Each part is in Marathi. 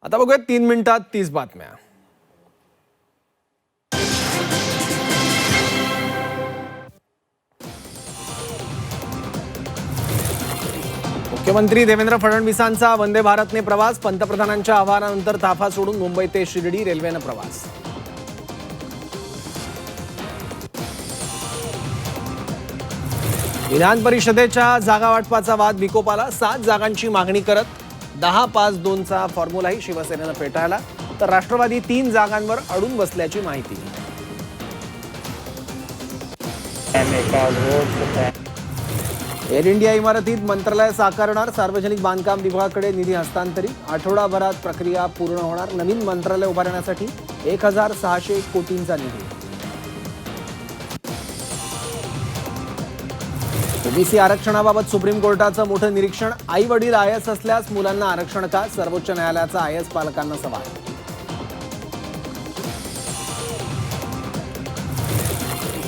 आता बघूया 3 मिनिटात 30 बातम्या. मुख्यमंत्री देवेंद्र फडणवीसांचा वंदे भारतने प्रवास. पंतप्रधानांच्या आवाहनानंतर ताफा सोडून मुंबई ते शिर्डी रेल्वेने प्रवास. विधान परिषदेच्या जागा वाटपाचा वाद विकोपाला. 7 जागांची मागणी करत 10-5-2चा फॉर्म्युलाही शिवसेनेनं पेटाळला, तर राष्ट्रवादी 3 जागांवर अडून बसल्याची माहिती. एअर इंडिया इमारतीत मंत्रालय साकारणार. सार्वजनिक बांधकाम विभागाकडे निधी हस्तांतरित. आठवडाभरात प्रक्रिया पूर्ण होणार. नवीन मंत्रालय उभारण्यासाठी 1600 कोटींचा निधी. ओबीसी आरक्षणाबाबत सुप्रीम कोर्टाचं मोठं निरीक्षण. आई वडील आयएस असल्यास मुलांना आरक्षण का? सर्वोच्च न्यायालयाचा आयएस पालकांना सवाल.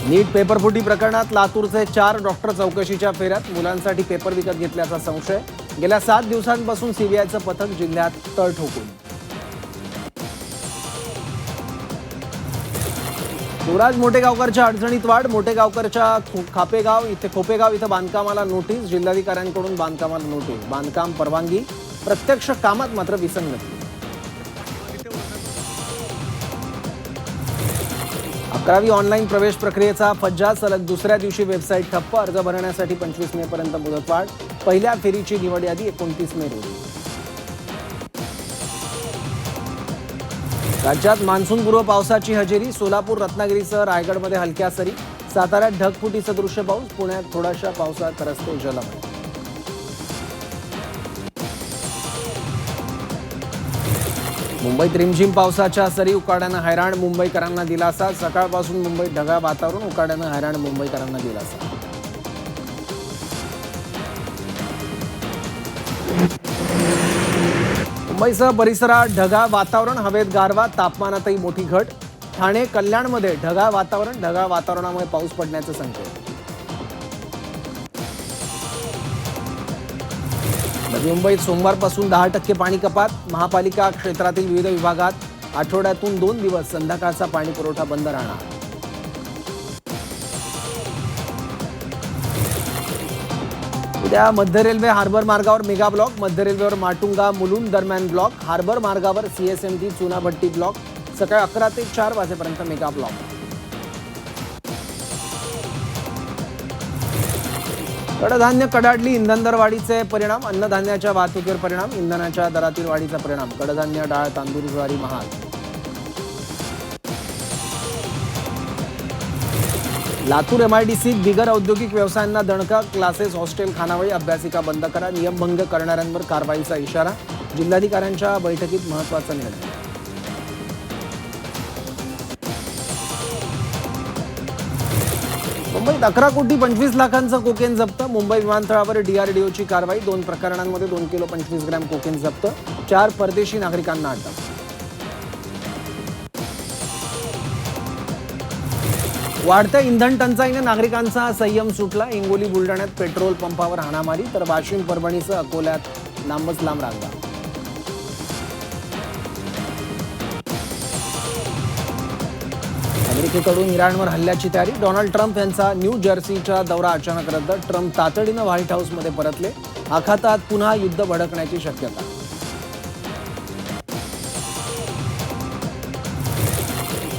नीट पेपरफुटी प्रकरणात लातूरचे 4 डॉक्टर चौकशीच्या फेऱ्यात. मुलांसाठी पेपर विकत घेतल्याचा संशय. गेल्या 7 दिवसांपासून सीबीआयचं पथक जिल्ह्यात तळ ठोकून. शिवराज मोटेगावकरच्या अडचणीत वाढ. मोटेगावकरच्या खोपेगाव इथं बांधकामाला नोटीस. जिल्हाधिकाऱ्यांकडून बांधकामाला नोटीस. बांधकाम परवानगी, प्रत्यक्ष कामात मात्र विसंगती. 11वी ऑनलाईन प्रवेश प्रक्रियेचा फज्जा. सलग दुसऱ्या दिवशी वेबसाईट ठप्प. अर्ज भरण्यासाठी 25 मे पर्यंत मुदतवाढ. पहिल्या फेरीची निवड यादी 29 मे रोजी. राज्यात मान्सूनपूर्व पावसाची हजेरी. सोलापूर, रत्नागिरीसह रायगडमध्ये हलक्या सरी. साताऱ्यात ढगफुटी सदृश्य पाऊस. पुण्यात थोड्याशा पावसात रस्ते जलमय. मुंबईत रिमझिम पावसाच्या सरी. उकाड्यानं हैराण, मुंबईकरांना दिलासा. सकाळपासून मुंबईत ढगाळ वातावरण. उकाड्यानं हैराण, मुंबईकरांना दिलासा. मुंबईसह परिसरात ढगाळ वातावरण. हवेत गारवा. तापमानातही मोठी घट. ठाणे, कल्याणमध्ये ढगाळ वातावरण. ढगाळ वातावरणामुळे पाऊस पडण्याचे संकेत. नवी मुंबईत सोमवारपासून 10% पाणी कपात. महापालिका क्षेत्रातील विविध विभागात आठवड्यातून 2 दिवस संध्याकाळचा पाणी पुरवठा बंद राहणार. उद्या मध्य रेल्वे हार्बर मार्गावर मेगा ब्लॉक. मध्य रेल्वेवर माटुंगा मुलुंड दरम्यान ब्लॉक. हार्बर मार्गावर सीएसएमटी चुनाभट्टी ब्लॉक. सकाळी 11 ते 4 वाजेपर्यंत मेगा ब्लॉक. कडधान्य कडाडली. इंधन दरवाढीचे परिणाम. अन्नधान्याच्या वाहतुकीवर परिणाम. इंधनाच्या दरातील वाढीचा परिणाम. कडधान्य, डाळ, तांदूळ, ज्वारी महाग. लातूर एमआयडीसीत बिगर औद्योगिक व्यवसायांना दणका. क्लासेस, हॉस्टेल, खानावळी, अभ्यासिका बंद करा. नियमभंग करणाऱ्यांवर कारवाईचा इशारा. जिल्हाधिकाऱ्यांच्या बैठकीत महत्त्वाचा निर्णय. मुंबईत 11 कोटी 25 लाखांचं कोकेन जप्त. मुंबई विमानतळावर डीआरडीओची कारवाई. 2 प्रकरणांमध्ये 2 किलो 25 ग्रॅम कोकेन जप्त. 4 परदेशी नागरिकांना अटक. वाढत्या इंधन टंचाईने नागरिकांचा संयम सुटला. हिंगोली, बुलढाण्यात पेट्रोल पंपावर हाणामारी, तर वाशिम, परभणीसह अकोल्यात लांबच लांब रांगा. अमेरिकेकडून इराणवर हल्ल्याची तयारी. डोनाल्ड ट्रम्प यांचा न्यू जर्सीचा दौरा अचानक रद्द. ट्रम्प तातडीनं व्हाईट हाऊसमध्ये परतले. आखातात पुन्हा युद्ध भडकण्याची शक्यता.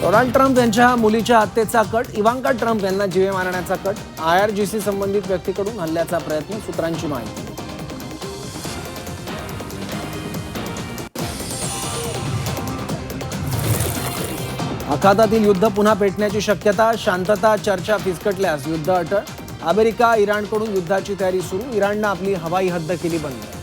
डोनाल्ड ट्रम्प यांच्या मुलीच्या हत्येचा कट. इवांका ट्रम्प यांना जीवे मारण्याचा कट. IRGC संबंधित व्यक्तीकडून हल्ल्याचा प्रयत्न. सूत्रांची माहिती. आखातातील युद्ध पुन्हा पेटण्याची शक्यता. शांतता चर्चा फिसकटल्यास युद्ध अटळ. अमेरिका, इराणकडून युद्धाची तयारी सुरू. इराणनं आपली हवाई हद्द केली बंद.